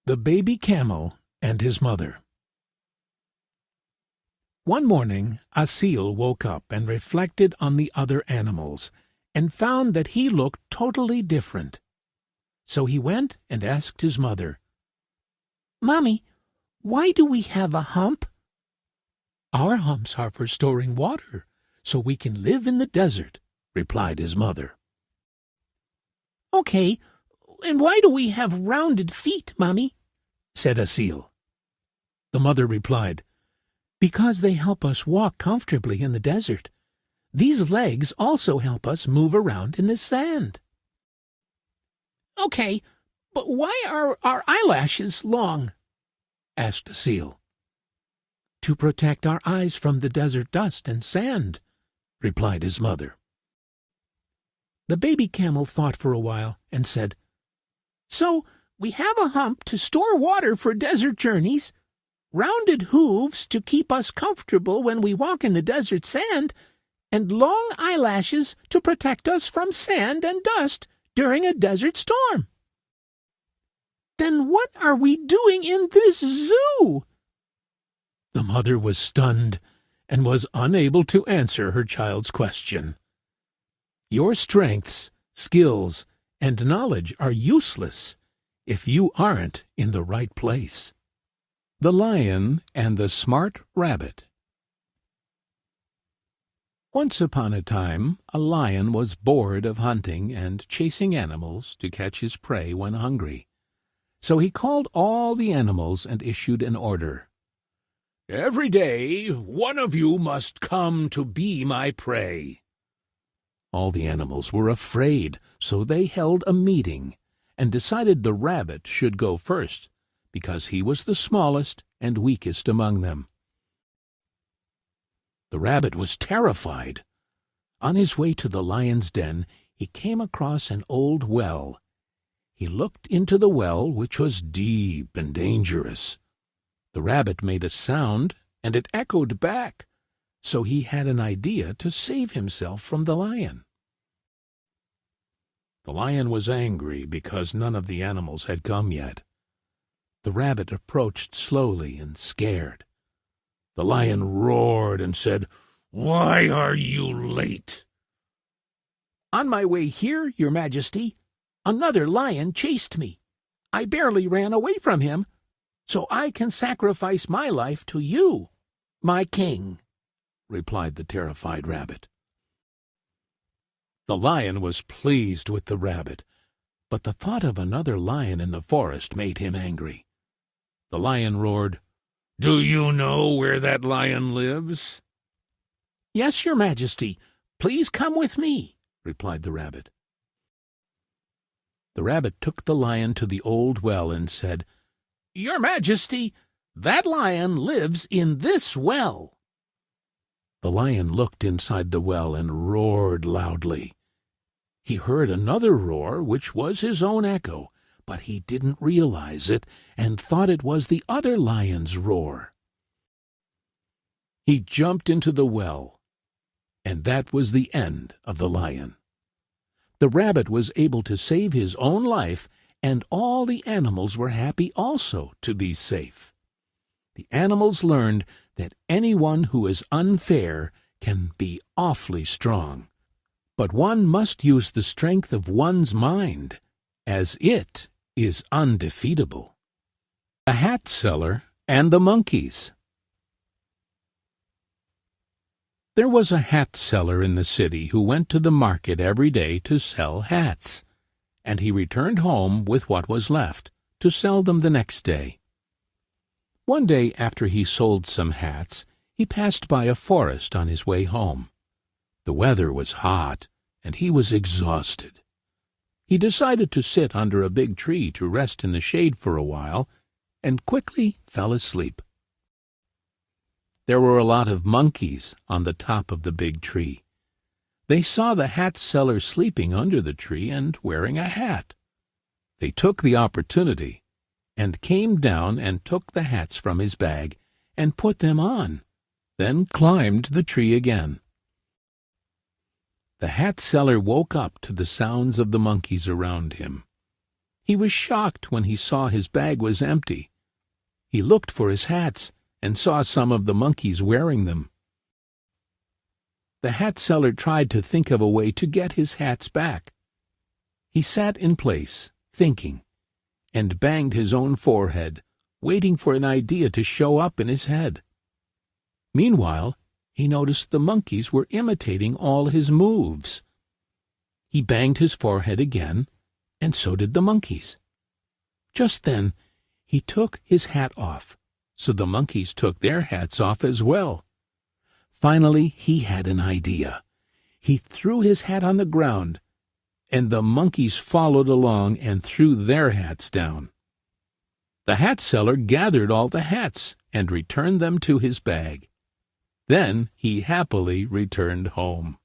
The Baby Camel and His Mother. One morning, Asil woke up and reflected on the other animals, and found that he looked totally different. So he went and asked his mother, "Mommy, why do we have a hump?" "Our humps are for storing water, so we can live in the desert," replied his mother. "Okay, and why do we have rounded feet, Mommy?" said Asil. The mother replied, "Because they help us walk comfortably in the desert. These legs also help us move around in the sand." "Okay, but why are our eyelashes long?" asked Asil. "To protect our eyes from the desert dust and sand," replied his mother. The baby camel thought for a while and said, "So we have a hump to store water for desert journeys, rounded hooves to keep us comfortable when we walk in the desert sand, and long eyelashes to protect us from sand and dust during a desert storm. Then what are we doing in this zoo?" The mother was stunned and was unable to answer her child's question. Your strengths, skills, and knowledge are useless if you aren't in the right place. The Lion and the Smart Rabbit. Once upon a time, a lion was bored of hunting and chasing animals to catch his prey when hungry. So he called all the animals and issued an order. "Every day, one of you must come to be my prey." All the animals were afraid, so they held a meeting and decided the rabbit should go first, because he was the smallest and weakest among them. The rabbit was terrified. On his way to the lion's den, he came across an old well. He looked into the well, which was deep and dangerous. The rabbit made a sound, and it echoed back, so he had an idea to save himself from the lion. The lion was angry because none of the animals had come yet. The rabbit approached slowly and scared. The lion roared and said, "Why are you late?" "On my way here, Your Majesty, another lion chased me. I barely ran away from him, so I can sacrifice my life to you, my king," replied the terrified rabbit. The lion was pleased with the rabbit, but the thought of another lion in the forest made him angry. The lion roared, "Do you know where that lion lives?" "Yes, Your Majesty. Please come with me," replied the rabbit. The rabbit took the lion to the old well and said, "Your Majesty, that lion lives in this well." The lion looked inside the well and roared loudly. He heard another roar, which was his own echo, but he didn't realize it and thought it was the other lion's roar. He jumped into the well, and that was the end of the lion. The rabbit was able to save his own life, and all the animals were happy also to be safe. The animals learned that anyone who is unfair can be awfully strong, but one must use the strength of one's mind, as it is undefeatable. The Hat Seller and the Monkeys. There was a hat seller in the city who went to the market every day to sell hats, and he returned home with what was left to sell them the next day. One day after he sold some hats, he passed by a forest on his way home. The weather was hot, and he was exhausted. He decided to sit under a big tree to rest in the shade for a while, and quickly fell asleep. There were a lot of monkeys on the top of the big tree. They saw the hat seller sleeping under the tree and wearing a hat. They took the opportunity and came down and took the hats from his bag and put them on, then climbed the tree again. The hat seller woke up to the sounds of the monkeys around him. He was shocked when he saw his bag was empty. He looked for his hats and saw some of the monkeys wearing them. The hat seller tried to think of a way to get his hats back. He sat in place, thinking, and banged his own forehead, waiting for an idea to show up in his head. Meanwhile, he noticed the monkeys were imitating all his moves. He banged his forehead again, and so did the monkeys. Just then, he took his hat off, so the monkeys took their hats off as well. Finally, he had an idea. He threw his hat on the ground, and the monkeys followed along and threw their hats down. The hat seller gathered all the hats and returned them to his bag. Then he happily returned home.